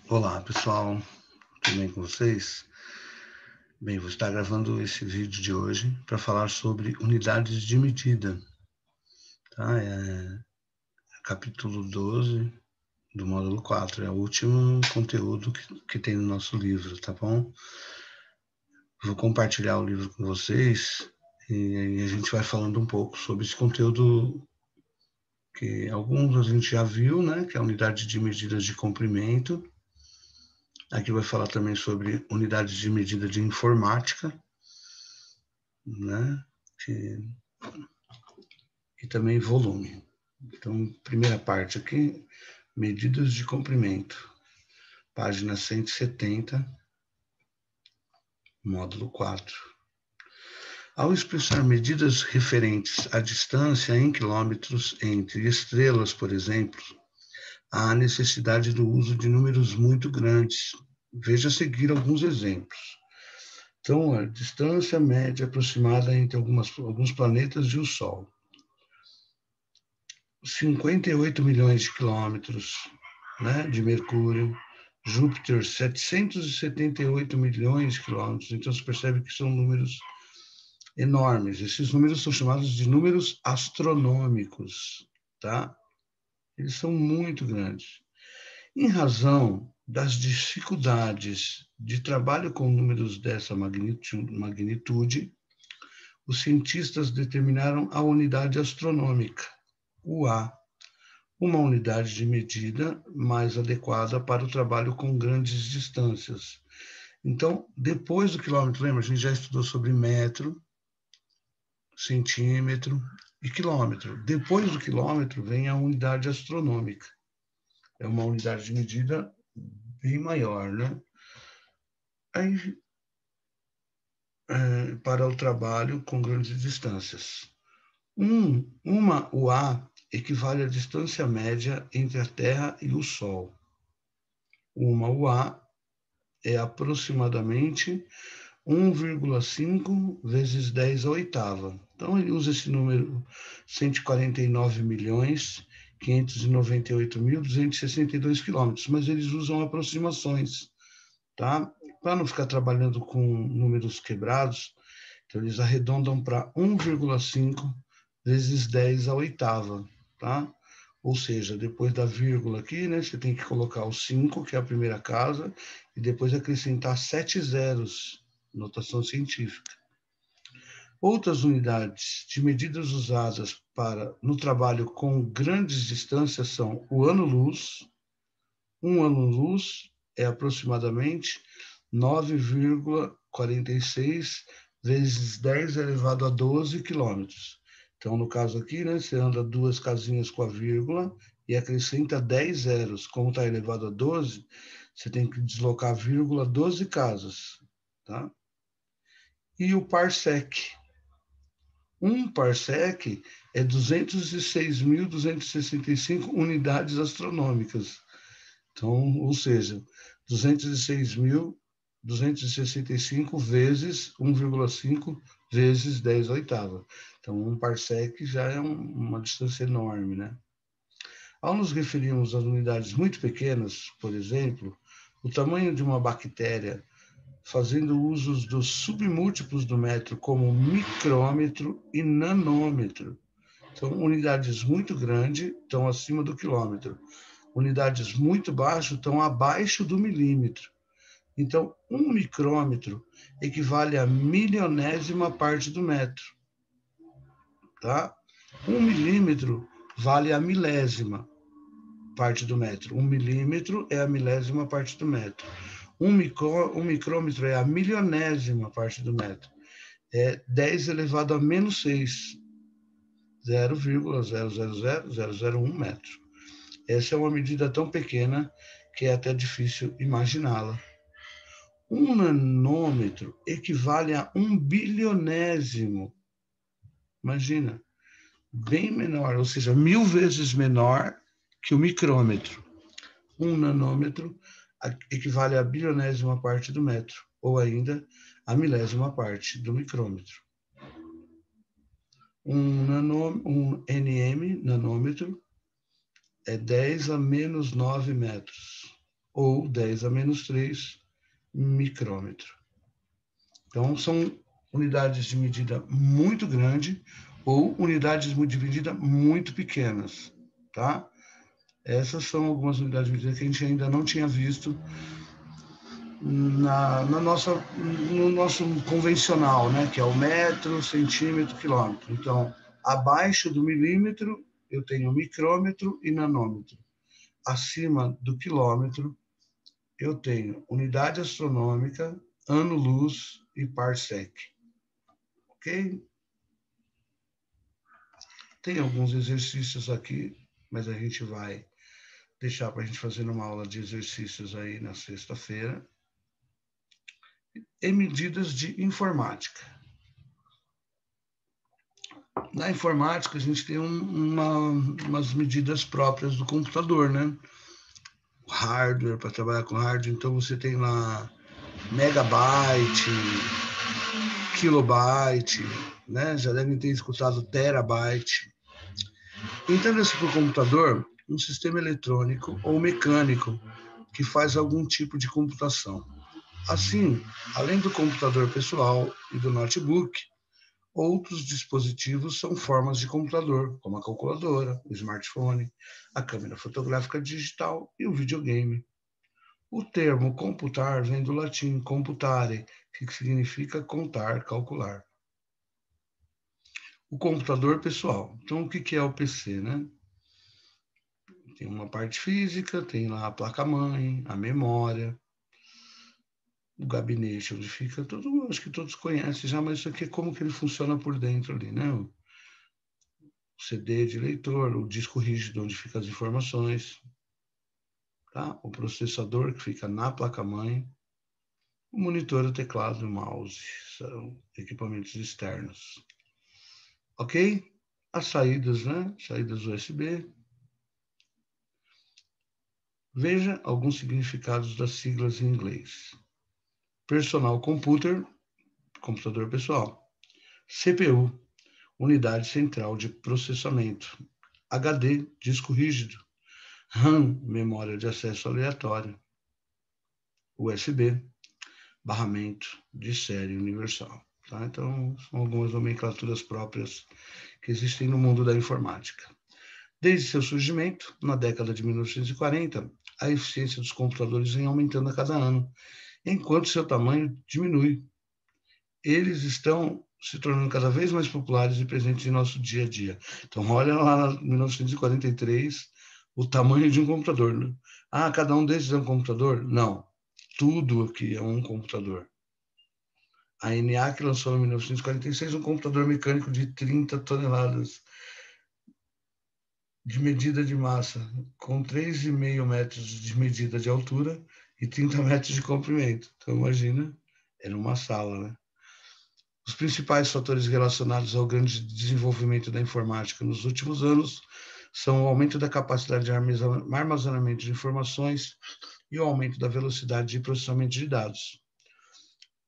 Olá, pessoal, tudo bem com vocês? Bem, vou estar gravando esse vídeo de hoje para falar sobre unidades de medida, tá? É capítulo 12 do módulo 4, é o último conteúdo que tem no nosso livro, tá bom? Vou compartilhar o livro com vocês e aí a gente vai falando um pouco sobre esse conteúdo que alguns a gente já viu, né? Que é a unidade de medidas de comprimento. Aqui vai falar também sobre unidades de medida de informática, né? E também volume. Então, primeira parte aqui, medidas de comprimento, página 170, módulo 4. Ao expressar medidas referentes à distância em quilômetros entre estrelas, por exemplo, há a necessidade do uso de números muito grandes. Veja a seguir alguns exemplos. Então, a distância média aproximada entre alguns planetas e o Sol. 58 milhões de quilômetros, né, de Mercúrio. Júpiter, 778 milhões de quilômetros. Então, você percebe que são números enormes. Esses números são chamados de números astronômicos, tá? Eles são muito grandes. Em razão das dificuldades de trabalho com números dessa magnitude, os cientistas determinaram a unidade astronômica, o A, uma unidade de medida mais adequada para o trabalho com grandes distâncias. Então, depois do quilômetro, lembra, a gente já estudou sobre metro, centímetro e quilômetro. Depois do quilômetro vem a unidade astronômica. É uma unidade de medida bem maior, né? Aí, para o trabalho com grandes distâncias. Uma UA equivale à distância média entre a Terra e o Sol. Uma UA é aproximadamente 1,5 vezes 10 à oitava. Então, ele usa esse número 149.598.262 quilômetros, mas eles usam aproximações, tá? Para não ficar trabalhando com números quebrados, então eles arredondam para 1,5 vezes 10 à oitava, tá? Ou seja, depois da vírgula aqui, né, você tem que colocar o 5, que é a primeira casa, e depois acrescentar 7 zeros, notação científica. Outras unidades de medidas usadas no trabalho com grandes distâncias são o ano-luz. Um ano-luz é aproximadamente 9,46 vezes 10 elevado a 12 quilômetros. Então, no caso aqui, né, você anda duas casinhas com a vírgula e acrescenta 10 zeros. Como está elevado a 12, você tem que deslocar a vírgula 12 casas. Tá? E o parsec. Um parsec é 206.265 unidades astronômicas. Então, ou seja, 206.265 vezes 1,5 vezes 10 à oitava. Então, um parsec já é uma distância enorme, né? Ao nos referirmos às unidades muito pequenas, por exemplo, o tamanho de uma bactéria, fazendo usos dos submúltiplos do metro, como micrômetro e nanômetro. Então, unidades muito grandes estão acima do quilômetro. Unidades muito baixas estão abaixo do milímetro. Então, um micrômetro equivale a milionésima parte do metro. Tá? Um milímetro vale a milésima parte do metro. Um milímetro é a milésima parte do metro. Um micrômetro é a milionésima parte do metro. É 10 elevado a menos 6, 0,000001 metro. Essa é uma medida tão pequena que é até difícil imaginá-la. Um nanômetro equivale a 1 bilionésimo. Imagina, bem menor, ou seja, 1000 vezes menor que o micrômetro. Um nanômetro equivale a bilionésima parte do metro, ou ainda a milésima parte do micrômetro. Um nm, nanômetro, é 10 a menos 9 metros, ou 10 a menos 3 micrômetro. Então, são unidades de medida muito grande ou unidades de medida muito pequenas, tá? Essas são algumas unidades de medida que a gente ainda não tinha visto no nosso convencional, né? Que é o metro, centímetro, quilômetro. Então, abaixo do milímetro, eu tenho micrômetro e nanômetro. Acima do quilômetro, eu tenho unidade astronômica, ano-luz e parsec. Ok? Tem alguns exercícios aqui, mas a gente vai deixar para a gente fazer uma aula de exercícios aí na sexta-feira. E medidas de informática. Na informática, a gente tem umas medidas próprias do computador, né? O hardware, para trabalhar com hardware, então você tem lá megabyte, kilobyte, né? Já devem ter escutado terabyte. Entenda-se por computador um sistema eletrônico ou mecânico que faz algum tipo de computação. Assim, além do computador pessoal e do notebook, outros dispositivos são formas de computador, como a calculadora, o smartphone, a câmera fotográfica digital e o videogame. O termo computar vem do latim computare, que significa contar, calcular. O computador pessoal. Então, o que é o PC, né? Tem uma parte física, tem lá a placa-mãe, a memória, o gabinete onde fica tudo, acho que todos conhecem já, mas isso aqui é como que ele funciona por dentro ali, né? O CD de leitor, o disco rígido onde ficam as informações, tá? O processador que fica na placa-mãe, o monitor, o teclado e o mouse, são equipamentos externos. Ok? As saídas, né? Saídas USB. Veja alguns significados das siglas em inglês. Personal Computer, computador pessoal. CPU, unidade central de processamento. HD, disco rígido. RAM, memória de acesso aleatório. USB, barramento de série universal. Tá? Então, são algumas nomenclaturas próprias que existem no mundo da informática. Desde seu surgimento, na década de 1940, a eficiência dos computadores vem aumentando a cada ano, enquanto seu tamanho diminui. Eles estão se tornando cada vez mais populares e presentes em nosso dia a dia. Então, olha lá em 1943, o tamanho de um computador. Né? Ah, cada um desses é um computador? Não. Tudo aqui é um computador. A ENIAC lançou em 1946 um computador mecânico de 30 toneladas de medida de massa, com 3,5 metros de medida de altura e 30 metros de comprimento. Então, imagina, era uma sala, né? Os principais fatores relacionados ao grande desenvolvimento da informática nos últimos anos são o aumento da capacidade de armazenamento de informações e o aumento da velocidade de processamento de dados.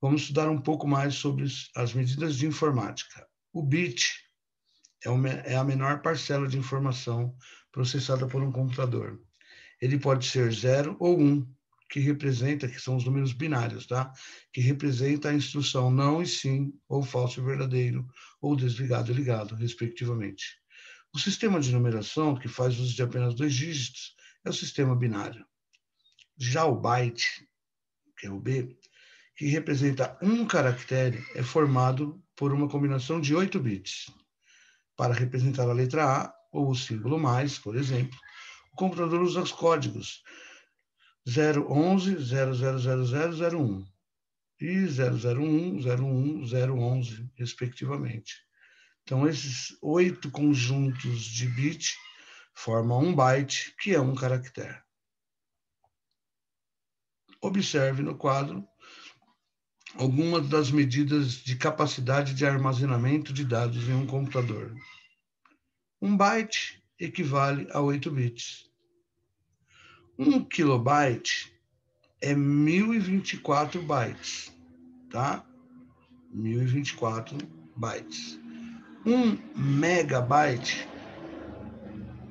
Vamos estudar um pouco mais sobre as medidas de informática. O bit é a menor parcela de informação processada por um computador. Ele pode ser 0 ou 1, que são os números binários, tá? Que representa a instrução não e sim, ou falso e verdadeiro, ou desligado e ligado, respectivamente. O sistema de numeração, que faz uso de apenas 2 dígitos, é o sistema binário. Já o byte, que é o B, que representa um caractere, é formado por uma combinação de 8 bits. Para representar a letra A, ou o símbolo mais, por exemplo, o computador usa os códigos 011 000001 e 001 01 011, respectivamente. Então, esses 8 conjuntos de bit formam um byte, que é um caractere. Observe no quadro algumas das medidas de capacidade de armazenamento de dados em um computador. Um byte equivale a 8 bits. 1 kilobyte é 1024 bytes, tá? 1024 bytes. 1 megabyte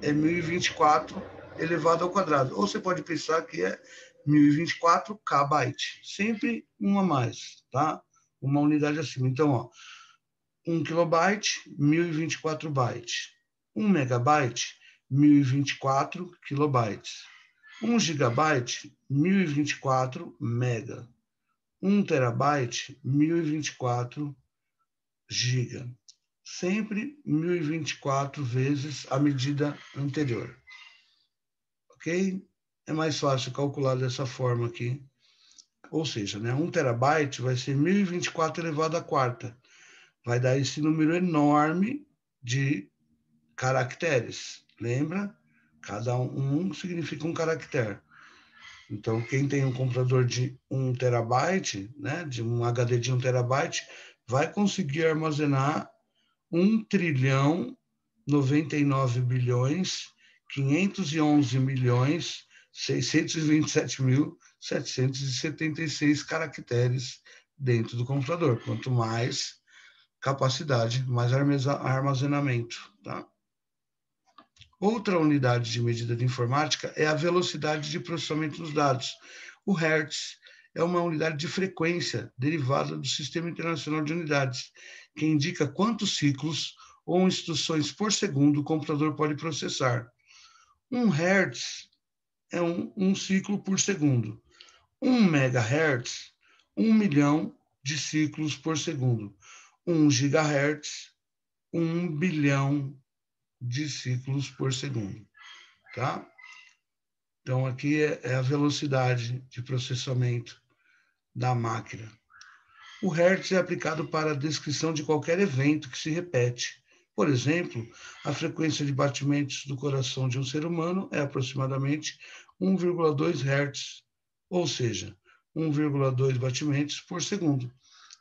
é 1024 elevado ao quadrado. Ou você pode pensar que é 1024 kbyte. Sempre uma a mais, tá? Uma unidade acima. Então, ó, 1 kilobyte, 1024 bytes. 1 megabyte, 1024 kilobytes. 1 gigabyte, 1024 mega. 1 terabyte, 1024 giga. Sempre 1024 vezes a medida anterior. Ok? É mais fácil calcular dessa forma aqui. Ou seja, né, 1 terabyte vai ser 1024 elevado à quarta. Vai dar esse número enorme de caracteres. Lembra? Cada um significa um caractere. Então, quem tem um computador de 1 terabyte, né, de um HD de 1 terabyte, vai conseguir armazenar 1 trilhão 99 bilhões 511 milhões 627.776 caracteres dentro do computador. Quanto mais capacidade, mais armazenamento, tá? Outra unidade de medida de informática é a velocidade de processamento dos dados. O Hertz é uma unidade de frequência derivada do Sistema Internacional de Unidades, que indica quantos ciclos ou instruções por segundo o computador pode processar. 1 Hertz é um ciclo por segundo. 1 megahertz, 1 milhão de ciclos por segundo. 1 gigahertz, 1 bilhão de ciclos por segundo, tá? Então, aqui é a velocidade de processamento da máquina. O Hertz é aplicado para a descrição de qualquer evento que se repete. Por exemplo, a frequência de batimentos do coração de um ser humano é aproximadamente 1,2 Hz, ou seja, 1,2 batimentos por segundo.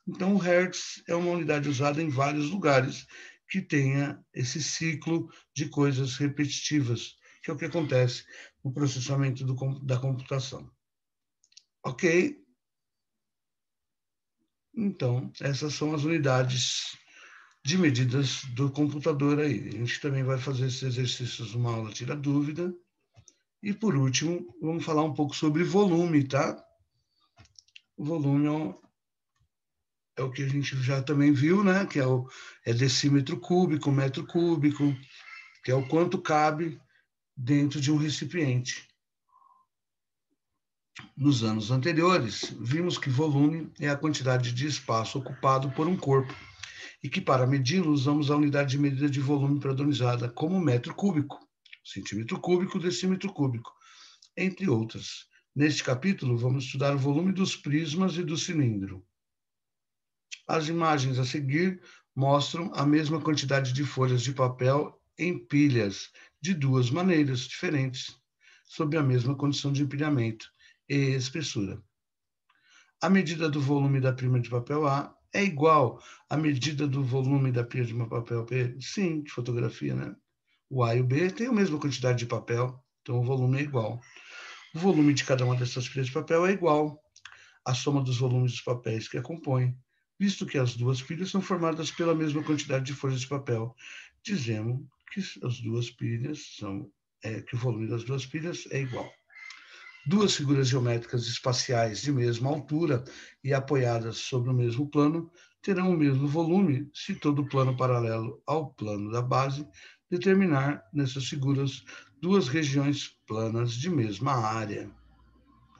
Então, o Hertz é uma unidade usada em vários lugares que tenha esse ciclo de coisas repetitivas, que é o que acontece no processamento da computação. Ok? Então, essas são as unidades de medidas do computador aí. A gente também vai fazer esses exercícios numa aula tira dúvida. E, por último, vamos falar um pouco sobre volume, tá? O volume é o que a gente já também viu, né? Que é decímetro cúbico, metro cúbico, que é o quanto cabe dentro de um recipiente. Nos anos anteriores, vimos que volume é a quantidade de espaço ocupado por um corpo e que, para medi-lo, usamos a unidade de medida de volume padronizada como metro cúbico, centímetro cúbico, decímetro cúbico, entre outras. Neste capítulo, vamos estudar o volume dos prismas e do cilindro. As imagens a seguir mostram a mesma quantidade de folhas de papel em pilhas, de duas maneiras diferentes, sob a mesma condição de empilhamento e espessura. A medida do volume da pilha de papel A é igual à medida do volume da pilha de papel B? Sim, de fotografia, né? O A e o B têm a mesma quantidade de papel, então o volume é igual. O volume de cada uma dessas pilhas de papel é igual à soma dos volumes dos papéis que a compõem, visto que as duas pilhas são formadas pela mesma quantidade de folhas de papel. Dizemos que as duas pilhas que o volume das duas pilhas é igual. Duas figuras geométricas espaciais de mesma altura e apoiadas sobre o mesmo plano terão o mesmo volume se todo o plano paralelo ao plano da base determinar nessas figuras duas regiões planas de mesma área.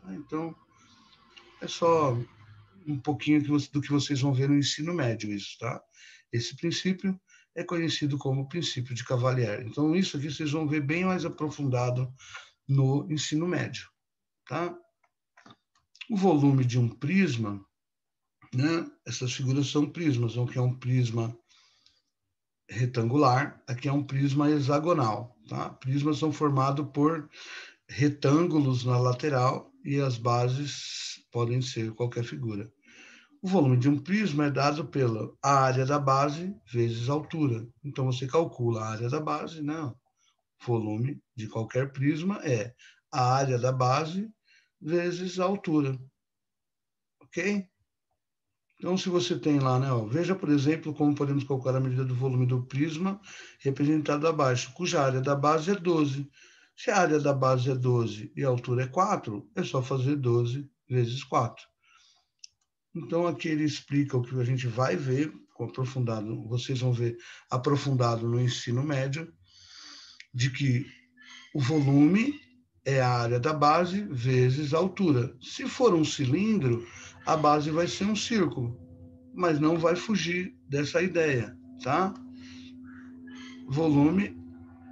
Então, é só um pouquinho do que vocês vão ver no ensino médio, isso, tá? Esse princípio é conhecido como princípio de Cavalieri. Então, isso aqui vocês vão ver bem mais aprofundado no ensino médio, tá? O volume de um prisma, né? Essas figuras são prismas. Aqui é um prisma retangular, aqui é um prisma hexagonal, tá? Prismas são formados por retângulos na lateral e as bases podem ser qualquer figura. O volume de um prisma é dado pela área da base vezes a altura. Então, você calcula a área da base, né? O volume de qualquer prisma é a área da base vezes a altura. Ok? Então, se você tem lá, né? Ó, veja, por exemplo, como podemos calcular a medida do volume do prisma representado abaixo, cuja área da base é 12. Se a área da base é 12 e a altura é 4, é só fazer 12 vezes 4. Então, aqui ele explica o que a gente vai ver aprofundado, vocês vão ver aprofundado no ensino médio, de que o volume é a área da base vezes a altura. Se for um cilindro, a base vai ser um círculo, mas não vai fugir dessa ideia, tá? Volume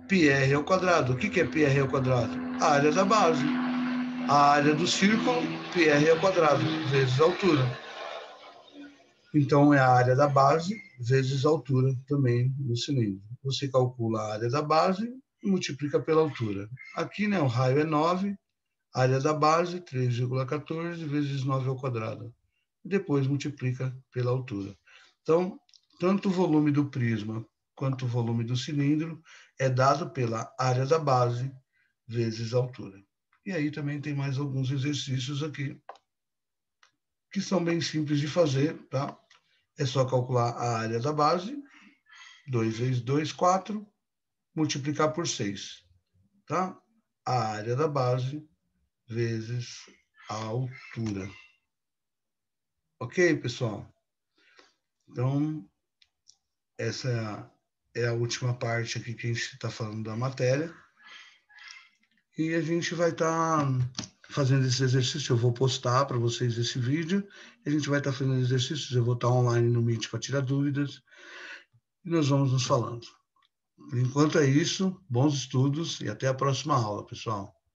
πr ao quadrado. O que é πr ao quadrado? A área da base. A área do círculo, πr ao quadrado, vezes a altura. Então, é a área da base vezes a altura também do cilindro. Você calcula a área da base e multiplica pela altura. Aqui, né, o raio é 9, área da base, 3,14 vezes 9 ao quadrado. Depois multiplica pela altura. Então, tanto o volume do prisma quanto o volume do cilindro é dado pela área da base vezes a altura. E aí também tem mais alguns exercícios aqui que são bem simples de fazer, tá? É só calcular a área da base, 2 vezes 2, 4, multiplicar por 6, tá? A área da base vezes a altura. Ok, pessoal? Então, essa é a última parte aqui que a gente está falando da matéria. E a gente vai estar fazendo esse exercício. Eu vou postar para vocês esse vídeo. A gente vai estar fazendo exercícios. Eu vou estar online no Meet para tirar dúvidas. E nós vamos nos falando. Por enquanto é isso. Bons estudos e até a próxima aula, pessoal.